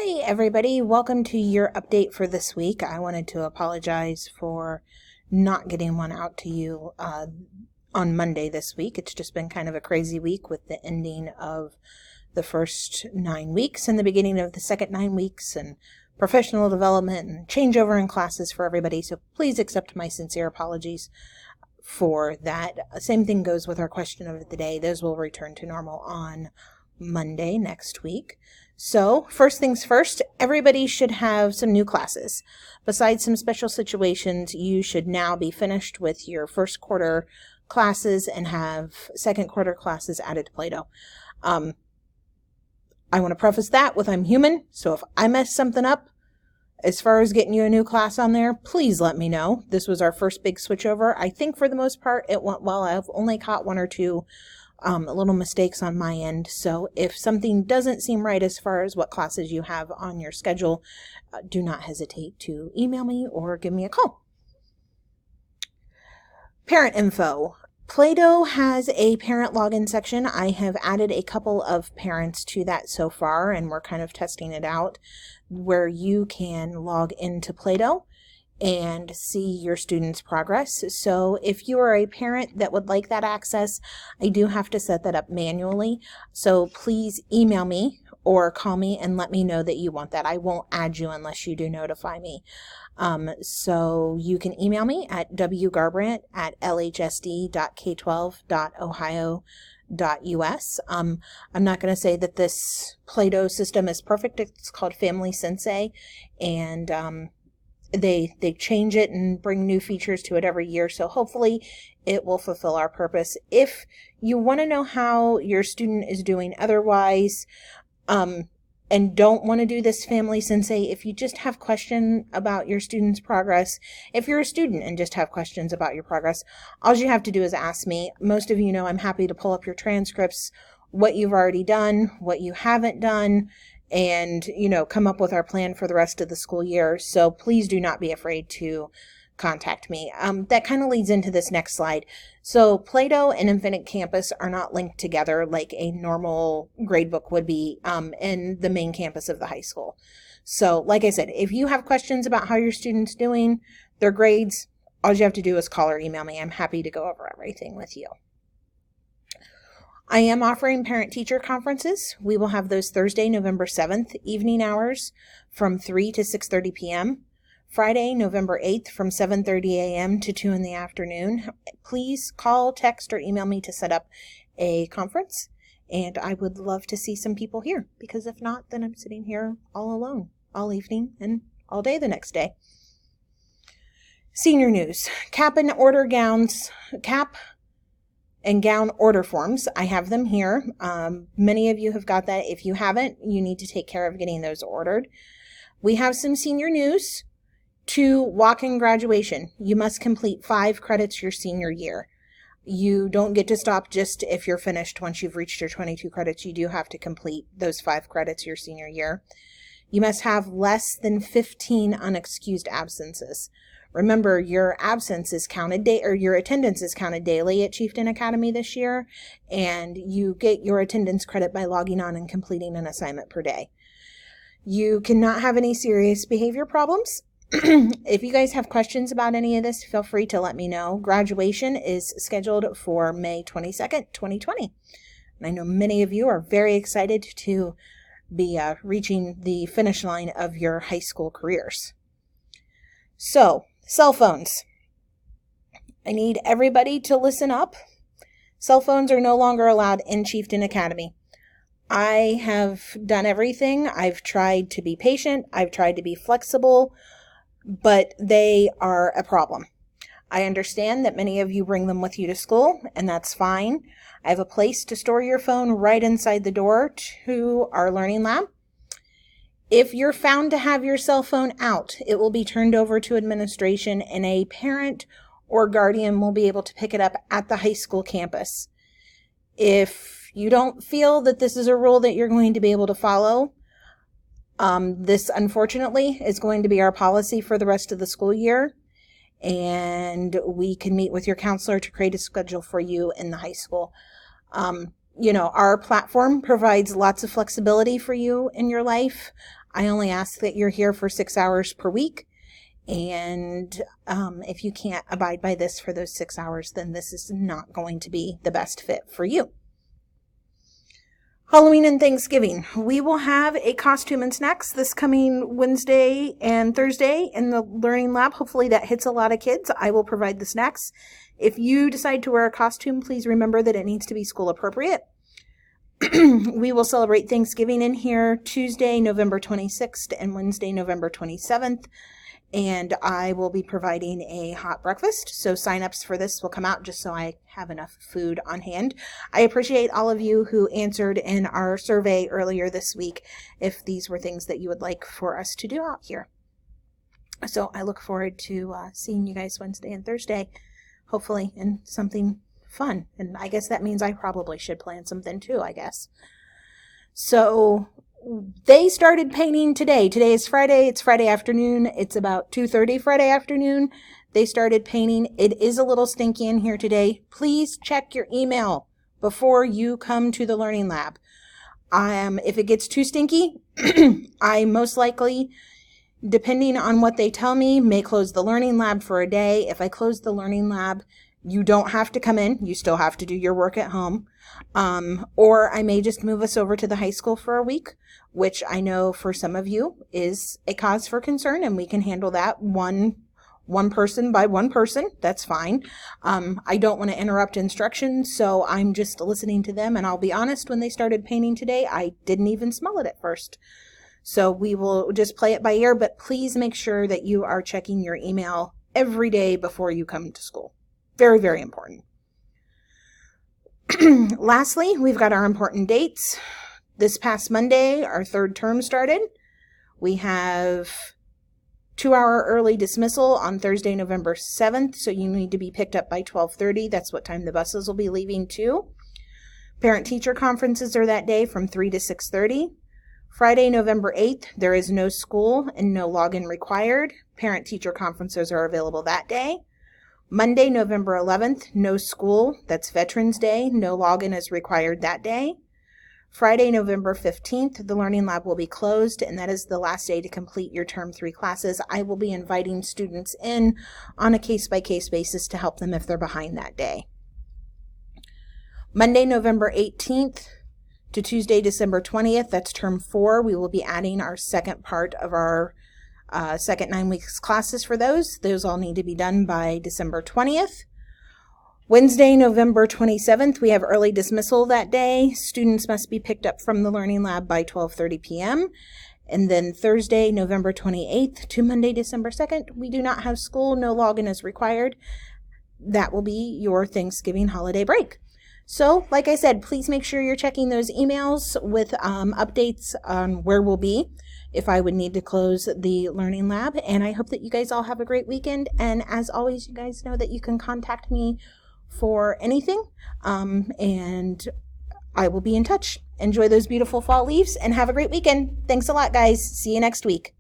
Hi, everybody. Welcome to your update for this week. I wanted to apologize for not getting one out to you on Monday this week. It's just been kind of a crazy week with the ending of the first 9 weeks and the beginning of the second 9 weeks and professional development and changeover in classes for everybody. So please accept my sincere apologies for that. Same thing goes with our question of the day. Those will return to normal on Monday next week. So first things first, everybody should have some new classes. Besides some special situations, you should now be finished with your first quarter classes and have second quarter classes added to Play-Doh. I want to preface that with I'm human, so if I mess something up as far as getting you a new class on there, please let me know. This was our first big switchover. I think for the most part it went well. I've only caught one or two little mistakes on my end. So if something doesn't seem right as far as what classes you have on your schedule, do not hesitate to email me or give me a call. Parent info. Play-Doh has a parent login section. I have added a couple of parents to that so far, and we're kind of testing it out, where you can log into Play-Doh and see your students' progress. So if you are a parent that would like that access, I do have to set that up manually. So please email me or call me and let me know that you want that. I won't add you unless you do notify me. So you can email me at wgarbrandt@lhsd.k12.ohio.us. I'm not going to say that this Play-Doh system is perfect. It's called Family Sensei, and they change it and bring new features to it every year, so hopefully it will fulfill our purpose. If you want to know how your student is doing otherwise, and don't want to do this Family Sensei, if you just have questions about your student's progress, if you're a student and just have questions about your progress, all you have to do is ask me. Most of you know I'm happy to pull up your transcripts, what you've already done, what you haven't done, and, come up with our plan for the rest of the school year. So please do not be afraid to contact me. That kind of leads into this next slide. So Play-Doh and Infinite Campus are not linked together like a normal gradebook would be in the main campus of the high school. So like I said, if you have questions about how your student's doing, their grades, all you have to do is call or email me. I'm happy to go over everything with you. I am offering parent-teacher conferences. We will have those Thursday, November 7th, evening hours from 3 to 6:30 p.m. Friday, November 8th from 7:30 a.m. to 2 in the afternoon. Please call, text, or email me to set up a conference, and I would love to see some people here, because if not, then I'm sitting here all alone all evening and all day the next day. Senior news. Cap and gown order forms. I have them here. Many of you have got that. If you haven't, you need to take care of getting those ordered. We have some senior news. To walk-in graduation, you must complete 5 credits your senior year. You don't get to stop just if you're finished once you've reached your 22 credits. You do have to complete those 5 credits your senior year. You must have less than 15 unexcused absences. Remember, your absence is counted or your attendance is counted daily at Chieftain Academy this year, and you get your attendance credit by logging on and completing an assignment per day. You cannot have any serious behavior problems. If you guys have questions about any of this, feel free to let me know. Graduation is scheduled for May 22nd, 2020. And I know many of you are very excited to be reaching the finish line of your high school careers. So, cell phones. I need everybody to listen up. Cell phones are no longer allowed in Chieftain Academy. I have done everything. I've tried to be patient. I've tried to be flexible, but they are a problem. I understand that many of you bring them with you to school, and that's fine. I have a place to store your phone right inside the door to our learning lab. If you're found to have your cell phone out, it will be turned over to administration, and a parent or guardian will be able to pick it up at the high school campus. If you don't feel that this is a rule that you're going to be able to follow, this, unfortunately, is going to be our policy for the rest of the school year, and we can meet with your counselor to create a schedule for you in the high school. Our platform provides lots of flexibility for you in your life. I only ask that you're here for 6 hours per week. And if you can't abide by this for those 6 hours, then this is not going to be the best fit for you. Halloween and Thanksgiving. We will have a costume and snacks this coming Wednesday and Thursday in the Learning Lab. Hopefully that hits a lot of kids. I will provide the snacks. If you decide to wear a costume, please remember that it needs to be school appropriate. We will celebrate Thanksgiving in here Tuesday, November 26th and Wednesday, November 27th. And I will be providing a hot breakfast. So signups for this will come out just so I have enough food on hand. I appreciate all of you who answered in our survey earlier this week if these were things that you would like for us to do out here. So I look forward to seeing you guys Wednesday and Thursday, hopefully in something fun. And I guess that means I probably should plan something too, I guess. So they started painting today. Today is Friday. It's Friday afternoon. It's about 2:30 Friday afternoon. They started painting. It is a little stinky in here today. Please check your email before you come to the Learning Lab. If it gets too stinky, I most likely, depending on what they tell me, may close the Learning Lab for a day. If I close the Learning Lab, you don't have to come in. You still have to do your work at home. Or I may just move us over to the high school for a week, which I know for some of you is a cause for concern, and we can handle that one person by one person. That's fine. I don't want to interrupt instructions, so I'm just listening to them. And I'll be honest, when they started painting today, I didn't even smell it at first. So we will just play it by ear, but please make sure that you are checking your email every day before you come to school. Very, very important. Lastly, we've got our important dates. This past Monday, our third term started. We have 2-hour early dismissal on Thursday, November 7th, so you need to be picked up by 12:30. That's what time the buses will be leaving too. Parent-teacher conferences are that day from 3 to 6:30. Friday, November 8th, there is no school and no login required. Parent-teacher conferences are available that day. Monday, November 11th, no school. That's Veterans Day. No login is required that day. Friday, November 15th, the Learning Lab will be closed, and that is the last day to complete your Term 3 classes. I will be inviting students in on a case-by-case basis to help them if they're behind that day. Monday, November 18th to Tuesday, December 20th, that's Term 4. We will be adding our second part of our second 9 weeks classes for those. Those all need to be done by December 20th. Wednesday, November 27th, we have early dismissal that day. Students must be picked up from the Learning Lab by 12:30 p.m. And then Thursday, November 28th to Monday, December 2nd, we do not have school. No login is required. That will be your Thanksgiving holiday break. So, like I said, please make sure you're checking those emails with updates on where we'll be if I would need to close the Learning Lab. And I hope that you guys all have a great weekend. And as always, you guys know that you can contact me for anything, and I will be in touch. Enjoy those beautiful fall leaves and have a great weekend. Thanks a lot, guys. See you next week.